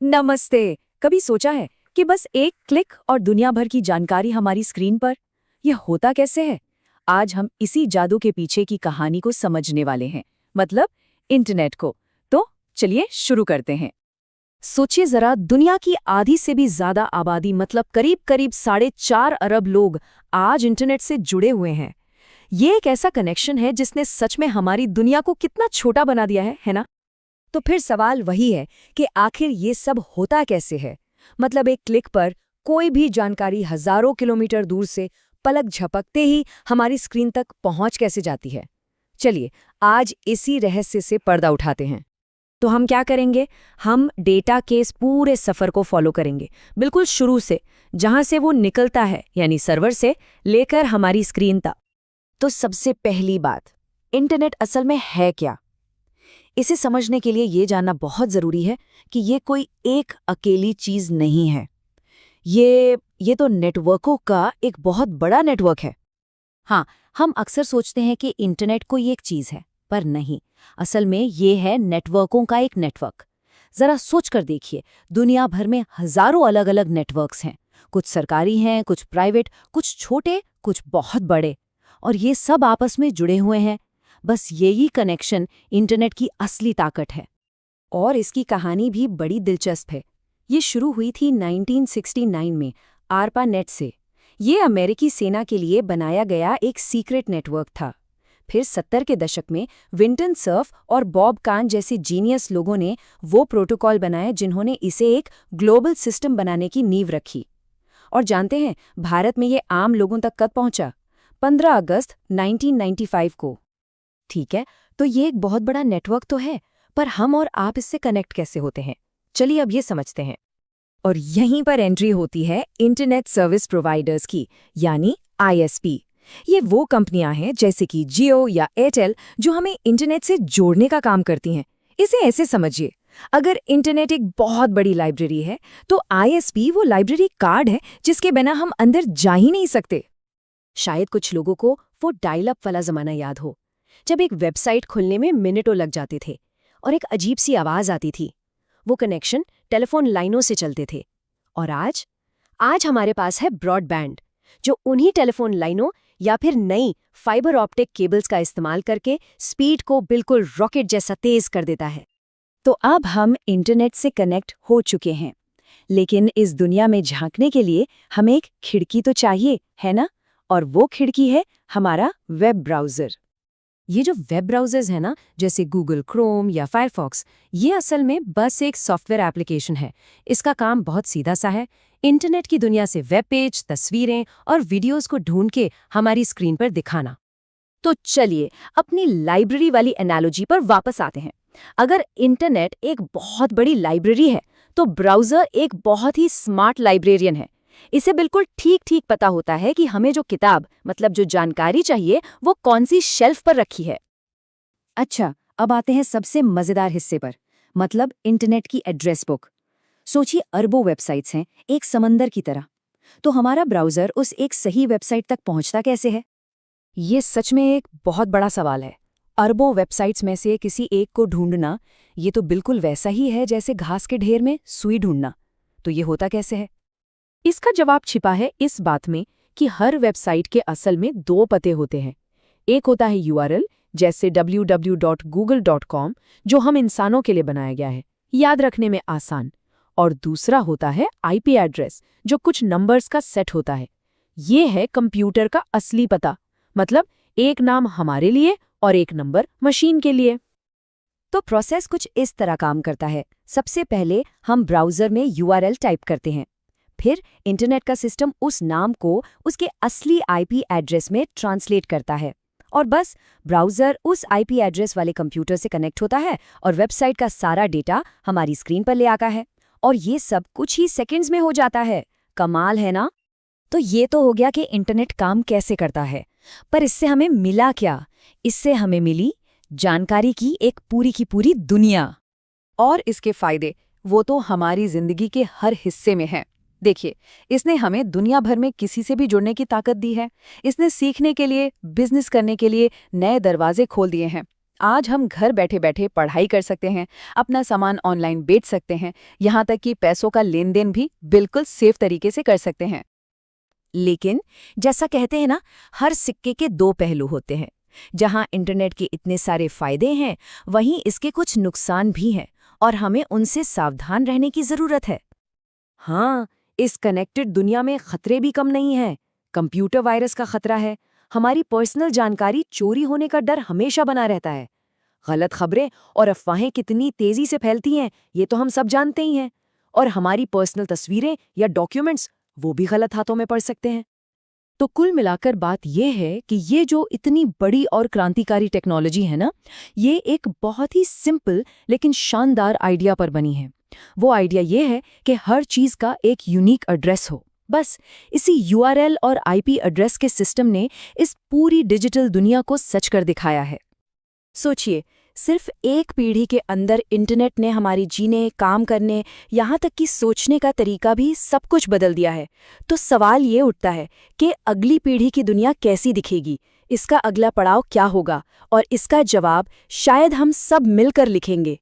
नमस्ते। कभी सोचा है कि बस एक क्लिक और दुनिया भर की जानकारी हमारी स्क्रीन पर? यह होता कैसे है? आज हम इसी जादू के पीछे की कहानी को समझने वाले हैं, मतलब इंटरनेट को। तो चलिए शुरू करते हैं। सोचिए जरा, दुनिया की आधी से भी ज्यादा आबादी, मतलब करीब करीब 4.5 अरब लोग आज इंटरनेट से जुड़े हुए हैं। ये एक ऐसा कनेक्शन है जिसने सच में हमारी दुनिया को कितना छोटा बना दिया है ना? तो फिर सवाल वही है कि आखिर ये सब होता कैसे है। मतलब एक क्लिक पर कोई भी जानकारी हजारों किलोमीटर दूर से पलक झपकते ही हमारी स्क्रीन तक पहुंच कैसे जाती है। चलिए आज इसी रहस्य से पर्दा उठाते हैं। तो हम क्या करेंगे? हम डेटा के इस पूरे सफर को फॉलो करेंगे, बिल्कुल शुरू से, जहां से वो निकलता है, यानी सर्वर से लेकर हमारी स्क्रीन तक। तो सबसे पहली बात, इंटरनेट असल में है क्या? इसे समझने के लिए ये जानना बहुत ज़रूरी है कि ये कोई एक अकेली चीज़ नहीं है। ये तो नेटवर्कों का एक बहुत बड़ा नेटवर्क है। हाँ, हम अक्सर सोचते हैं कि इंटरनेट कोई एक चीज़ है, पर नहीं। असल में ये है नेटवर्कों का एक नेटवर्क। ज़रा सोच कर देखिए, दुनिया भर में हज़ारों अलग अलग नेटवर्क्स हैं। कुछ सरकारी हैं, कुछ प्राइवेट, कुछ छोटे, कुछ बहुत बड़े। और ये सब आपस में जुड़े हुए हैं। बस यही कनेक्शन इंटरनेट की असली ताकत है। और इसकी कहानी भी बड़ी दिलचस्प है। ये शुरू हुई थी 1969 में आरपानेट से। ये अमेरिकी सेना के लिए बनाया गया एक सीक्रेट नेटवर्क था। फिर 70 के दशक में विंटन सर्फ और बॉब कान जैसे जीनियस लोगों ने वो प्रोटोकॉल बनाए जिन्होंने इसे एक ग्लोबल सिस्टम बनाने की नींव रखी। और जानते हैं भारत में ये आम लोगों तक कब पहुंचा? 15 अगस्त 1995 को। ठीक है, तो ये एक बहुत बड़ा नेटवर्क तो है, पर हम और आप इससे कनेक्ट कैसे होते हैं? चलिए अब ये समझते हैं। और यहीं पर एंट्री होती है इंटरनेट सर्विस प्रोवाइडर्स की, यानी आईएसपी। ये वो कंपनियां हैं जैसे कि जियो या एयरटेल, जो हमें इंटरनेट से जोड़ने का काम करती हैं। इसे ऐसे समझिए, अगर इंटरनेट एक बहुत बड़ी लाइब्रेरी है, तो आईएसपी वो लाइब्रेरी कार्ड है जिसके बिना हम अंदर जा ही नहीं सकते। शायद कुछ लोगों को वो डायल अप वाला जमाना याद हो, जब एक वेबसाइट खुलने में मिनटों लग जाते थे और एक अजीब सी आवाज़ आती थी। वो कनेक्शन टेलीफोन लाइनों से चलते थे। और आज हमारे पास है ब्रॉडबैंड, जो उन्हीं टेलीफोन लाइनों या फिर नई फाइबर ऑप्टिक केबल्स का इस्तेमाल करके स्पीड को बिल्कुल रॉकेट जैसा तेज कर देता है। तो अब हम इंटरनेट से कनेक्ट हो चुके हैं, लेकिन इस दुनिया में झांकने के लिए हमें एक खिड़की तो चाहिए, है ना? और वो खिड़की है हमारा वेब ब्राउज़र। ये जो वेब ब्राउज़र्स हैं ना, जैसे गूगल क्रोम या फायरफॉक्स, ये असल में बस एक सॉफ्टवेयर एप्लीकेशन है। इसका काम बहुत सीधा सा है, इंटरनेट की दुनिया से वेब पेज, तस्वीरें और वीडियोस को ढूंढ के हमारी स्क्रीन पर दिखाना। तो चलिए अपनी लाइब्रेरी वाली एनालॉजी पर वापस आते हैं। अगर इंटरनेट एक बहुत बड़ी लाइब्रेरी है, तो ब्राउज़र एक बहुत ही स्मार्ट लाइब्रेरियन है। इसे बिल्कुल ठीक ठीक पता होता है कि हमें जो किताब, मतलब जो जानकारी चाहिए, वो कौन सी शेल्फ पर रखी है। अच्छा, अब आते हैं सबसे मजेदार हिस्से पर, मतलब इंटरनेट की एड्रेस बुक। सोचिए अरबों वेबसाइट्स हैं, एक समंदर की तरह। तो हमारा ब्राउज़र उस एक सही वेबसाइट तक पहुंचता कैसे है? ये सच में एक बहुत बड़ा सवाल है। अरबों वेबसाइट्स में से किसी एक को ढूंढना, ये तो बिल्कुल वैसा ही है जैसे घास के ढेर में सुई ढूंढना। तो ये होता कैसे है? इसका जवाब छिपा है इस बात में कि हर वेबसाइट के असल में 2 पते होते हैं। एक होता है यूआरएल, जैसे www.google.com, जो हम इंसानों के लिए बनाया गया है, याद रखने में आसान। और दूसरा होता है आईपी एड्रेस, जो कुछ नंबर्स का सेट होता है। ये है कंप्यूटर का असली पता, मतलब एक नाम हमारे लिए और एक नंबर मशीन के लिए। तो प्रोसेस कुछ इस तरह काम करता है। सबसे पहले हम ब्राउज़र में यूआरएल टाइप करते हैं। फिर इंटरनेट का सिस्टम उस नाम को उसके असली आईपी एड्रेस में ट्रांसलेट करता है। और बस ब्राउज़र उस आईपी एड्रेस वाले कंप्यूटर से कनेक्ट होता है और वेबसाइट का सारा डेटा हमारी स्क्रीन पर ले आता है। और ये सब कुछ ही सेकंड्स में हो जाता है। कमाल है ना? तो ये तो हो गया कि इंटरनेट काम कैसे करता है। पर इससे हमें मिला क्या? इससे हमें मिली जानकारी की एक पूरी की पूरी दुनिया। और इसके फायदे वो तो हमारी जिंदगी के हर हिस्से में हैं। देखिए, इसने हमें दुनिया भर में किसी से भी जुड़ने की ताकत दी है। इसने सीखने के लिए, बिजनेस करने के लिए नए दरवाजे खोल दिए हैं। आज हम घर बैठे बैठे पढ़ाई कर सकते हैं, अपना सामान ऑनलाइन बेच सकते हैं, यहाँ तक कि पैसों का लेन देन भी बिल्कुल सेफ तरीके से कर सकते हैं। लेकिन जैसा कहते हैं ना, हर सिक्के के दो पहलू होते हैं। जहां इंटरनेट के इतने सारे फायदे हैं, वहीं इसके कुछ नुकसान भी हैं और हमें उनसे सावधान रहने की जरूरत है। हाँ, इस कनेक्टेड दुनिया में खतरे भी कम नहीं हैं। कंप्यूटर वायरस का खतरा है, हमारी पर्सनल जानकारी चोरी होने का डर हमेशा बना रहता है। गलत खबरें और अफवाहें कितनी तेजी से फैलती हैं, ये तो हम सब जानते ही हैं। और हमारी पर्सनल तस्वीरें या डॉक्यूमेंट्स, वो भी गलत हाथों में पड़ सकते हैं। तो कुल मिलाकर बात यह है कि ये जो इतनी बड़ी और क्रांतिकारी टेक्नोलॉजी है ना, ये एक बहुत ही सिंपल लेकिन शानदार आइडिया पर बनी है। वो आइडिया ये है कि हर चीज़ का एक यूनिक एड्रेस हो। बस इसी यूआरएल और आईपी एड्रेस के सिस्टम ने इस पूरी डिजिटल दुनिया को सच कर दिखाया है। सोचिए, सिर्फ एक पीढ़ी के अंदर इंटरनेट ने हमारी जीने, काम करने, यहाँ तक कि सोचने का तरीका भी सब कुछ बदल दिया है। तो सवाल ये उठता है कि अगली पीढ़ी की दुनिया कैसी दिखेगी, इसका अगला पड़ाव क्या होगा, और इसका जवाब शायद हम सब मिलकर लिखेंगे।